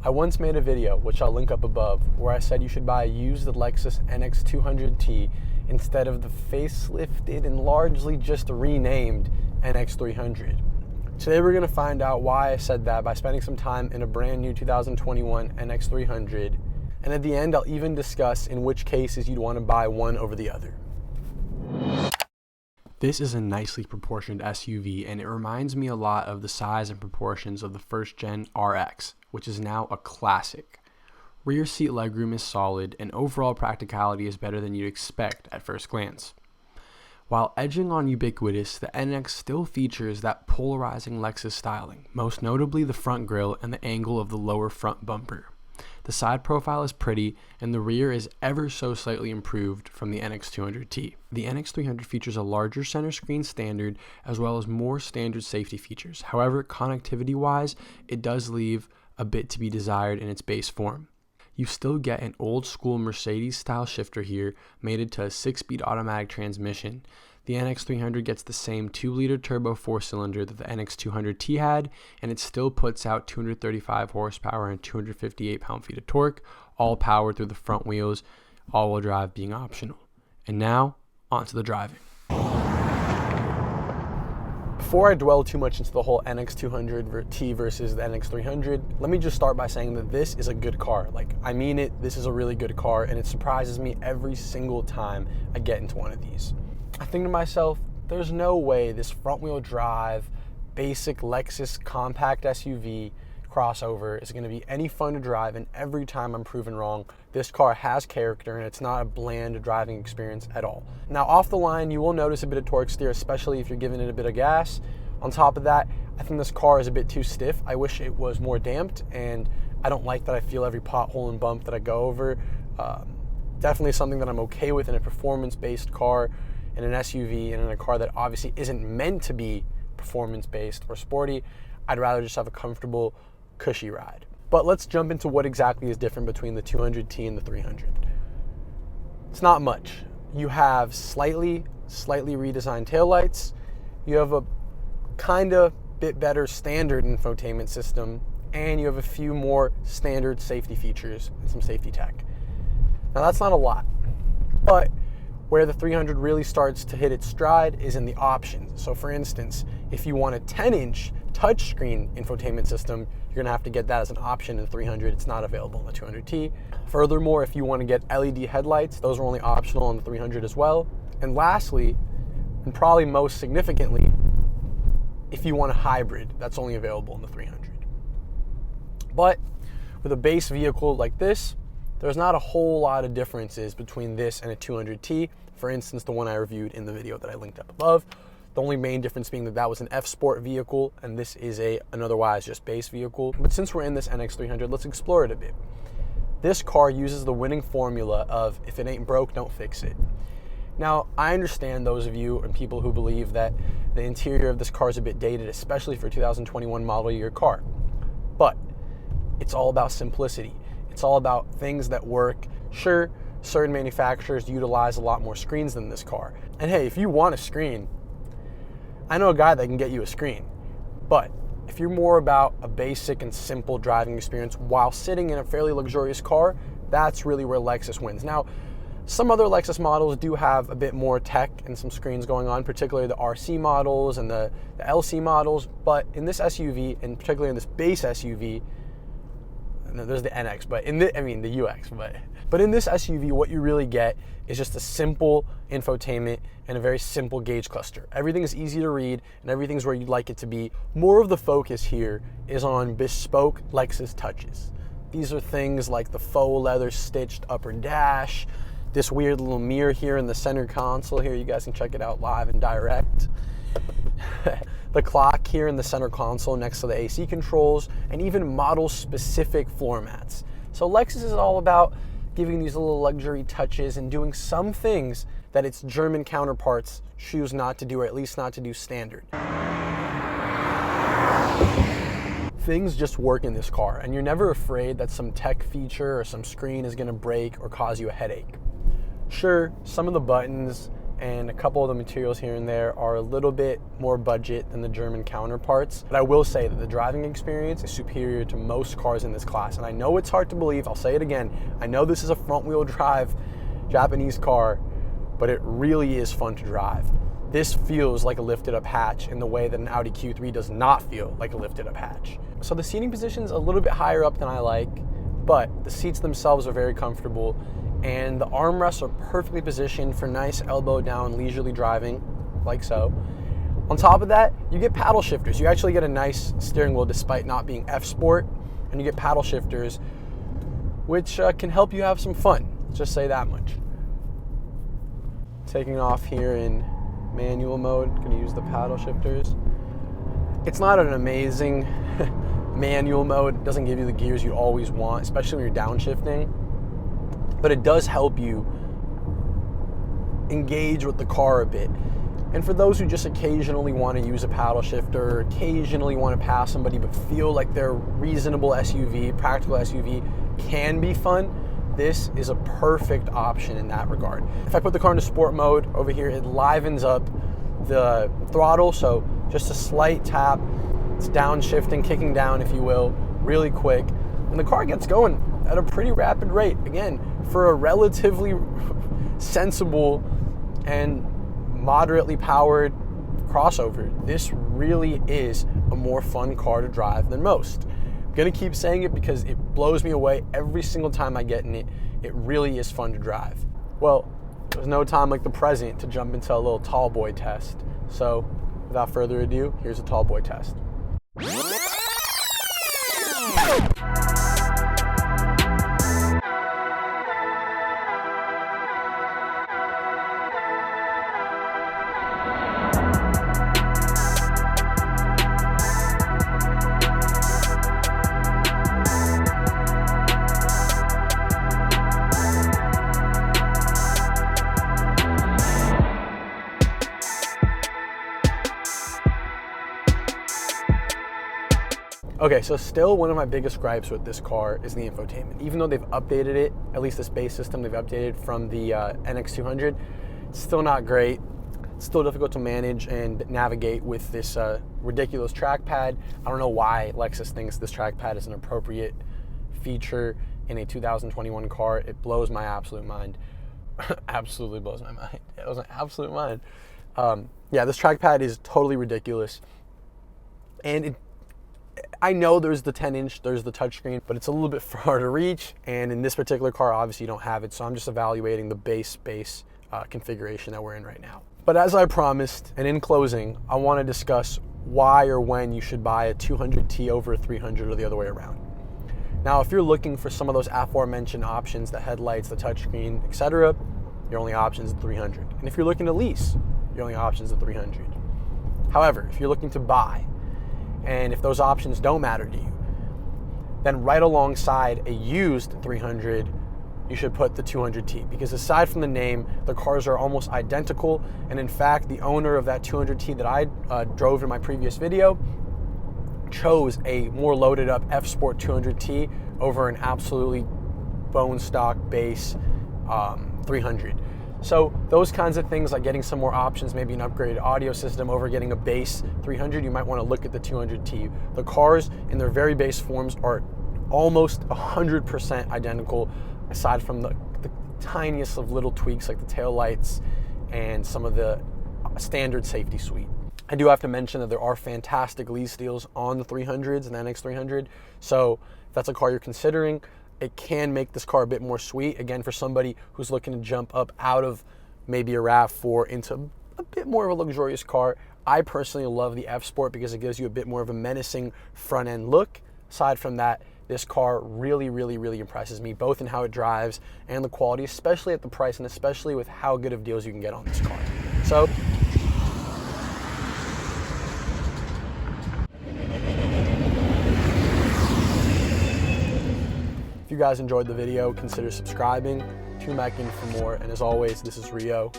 I once made a video, which I'll link up above, where I said you should buy a used Lexus NX200t instead of the facelifted and largely just renamed NX300. Today we're going to find out why I said that by spending some time in a brand new 2021 NX300, and at the end I'll even discuss in which cases you'd want to buy one over the other. This is a nicely proportioned SUV, and it reminds me a lot of the size and proportions of the first gen RX, which is now a classic. Rear seat legroom is solid, and overall practicality is better than you'd expect at first glance. While edging on ubiquitous, the NX still features that polarizing Lexus styling, most notably the front grille and the angle of the lower front bumper. The side profile is pretty, and the rear is ever so slightly improved from the NX200t. The NX300 features a larger center screen standard, as well as more standard safety features. However, connectivity-wise, it does leave a bit to be desired in its base form. You still get an old-school Mercedes-style shifter here, mated to a 6-speed automatic transmission. The NX300 gets the same 2-liter turbo 4-cylinder that the NX200t had, and it still puts out 235 horsepower and 258 pound-feet of torque, all powered through the front wheels, all-wheel drive being optional. And now, onto the driving. Before I dwell too much into the whole NX200t versus the NX300, let me just start by saying that this is a good car. I mean it, this is a really good car, and it surprises me every single time I get into one of these. I think to myself, there's no way this front-wheel drive, basic Lexus compact SUV crossover is going to be any fun to drive, and every time I'm proven wrong. This car has character, and it's not a bland driving experience at all. Now, off the line, you will notice a bit of torque steer, especially if you're giving it a bit of gas. On top of that, I think this car is a bit too stiff. I wish it was more damped, and I don't like that I feel every pothole and bump that I go over. Definitely something that I'm okay with in a performance-based car, in an SUV, and in a car that obviously isn't meant to be performance-based or sporty. I'd rather just have a comfortable, cushy ride. But let's jump into what exactly is different between the 200t and the 300. It's not much. You have slightly redesigned taillights. You have a kind of bit better standard infotainment system, and you have a few more standard safety features and some safety tech. Now that's not a lot, but where the 300 really starts to hit its stride is in the options. So for instance, if you want a 10-inch touchscreen infotainment system, you're gonna have to get that as an option in the 300. It's not available in the 200t. Furthermore, if you want to get LED headlights, those are only optional on the 300 as well. And lastly, and probably most significantly, if you want a hybrid, that's only available in the 300. But with a base vehicle like this, there's not a whole lot of differences between this and a 200t. For instance, the one I reviewed in the video that I linked up above. The only main difference being that was an F-Sport vehicle, and this is an otherwise just base vehicle. But since we're in this NX300, let's explore it a bit. This car uses the winning formula of, if it ain't broke, don't fix it. Now, I understand those of you and people who believe that the interior of this car is a bit dated, especially for a 2021 model year car. But it's all about simplicity. It's all about things that work. Sure, certain manufacturers utilize a lot more screens than this car. And hey, if you want a screen, I know a guy that can get you a screen. But if you're more about a basic and simple driving experience while sitting in a fairly luxurious car, that's really where Lexus wins. Now, some other Lexus models do have a bit more tech and some screens going on, particularly the RC models and the LC models. But in this SUV, and particularly in this base SUV, there's the NX, but the UX, but in this SUV, what you really get is just a simple infotainment and a very simple gauge cluster. Everything is easy to read, and everything's where you'd like it to be. More of the focus here is on bespoke Lexus touches. These are things like the faux leather stitched upper dash, this weird little mirror here in the center console here. You guys can check it out live and direct. The clock here in the center console next to the AC controls, and even model-specific floor mats. So Lexus is all about giving these little luxury touches and doing some things that its German counterparts choose not to do, or at least not to do standard. Things just work in this car, and you're never afraid that some tech feature or some screen is going to break or cause you a headache. Sure, some of the buttons and a couple of the materials here and there are a little bit more budget than the German counterparts. But I will say that the driving experience is superior to most cars in this class. And I know it's hard to believe, I'll say it again, I know this is a front-wheel drive Japanese car, but it really is fun to drive. This feels like a lifted up hatch in the way that an Audi Q3 does not feel like a lifted up hatch. So the seating position's a little bit higher up than I like, but the seats themselves are very comfortable, and the armrests are perfectly positioned for nice elbow down leisurely driving, like so. On top of that, you get paddle shifters. You actually get a nice steering wheel despite not being F-Sport, and you get paddle shifters, which can help you have some fun. Let's just say that much. Taking off here in manual mode, gonna use the paddle shifters. It's not an amazing manual mode. It doesn't give you the gears you always want, especially when you're downshifting, but it does help you engage with the car a bit. And for those who just occasionally want to use a paddle shifter, or occasionally want to pass somebody but feel like their reasonable SUV, practical SUV can be fun, this is a perfect option in that regard. If I put the car into sport mode over here, it livens up the throttle, so just a slight tap, it's downshifting, kicking down if you will, really quick, and the car gets going at a pretty rapid rate. Again, for a relatively sensible and moderately powered crossover, this really is a more fun car to drive than most. I'm gonna keep saying it because it blows me away every single time I get in it. It really is fun to drive. Well, there's no time like the present to jump into a little tall boy test. So without further ado, here's a tall boy test. Okay, so still one of my biggest gripes with this car is the infotainment. Even though they've updated it, at least this base system they've updated from the NX200, it's still not great. It's still difficult to manage and navigate with this ridiculous trackpad. I don't know why Lexus thinks this trackpad is an appropriate feature in a 2021 car. It blows my absolute mind. Absolutely blows my mind. It was an absolute mind. Yeah, this trackpad is totally ridiculous. And I know there's the 10-inch, there's the touchscreen, but it's a little bit far to reach. And in this particular car, obviously you don't have it. So I'm just evaluating the base configuration that we're in right now. But as I promised, and in closing, I want to discuss why or when you should buy a 200T over a 300 or the other way around. Now, if you're looking for some of those aforementioned options, the headlights, the touchscreen, etc., your only option is the 300. And if you're looking to lease, your only option is the 300. However, if you're looking to buy, and if those options don't matter to you, then right alongside a used 300, you should put the 200T, because aside from the name, the cars are almost identical. And in fact, the owner of that 200T that I drove in my previous video chose a more loaded up F-Sport 200T over an absolutely bone stock base 300. So those kinds of things, like getting some more options, maybe an upgraded audio system over getting a base 300, you might want to look at the 200T. The cars in their very base forms are almost 100% identical, aside from the tiniest of little tweaks like the tail lights and some of the standard safety suite. I do have to mention that there are fantastic lease deals on the 300s and the NX300. So if that's a car you're considering, it can make this car a bit more sweet. Again, for somebody who's looking to jump up out of maybe a RAV4 into a bit more of a luxurious car. I personally love the F-Sport because it gives you a bit more of a menacing front end look. Aside from that, this car really, really, really impresses me, both in how it drives and the quality, especially at the price and especially with how good of deals you can get on this car. So, if you guys enjoyed the video, consider subscribing, tune back in for more, and as always, this is Rio.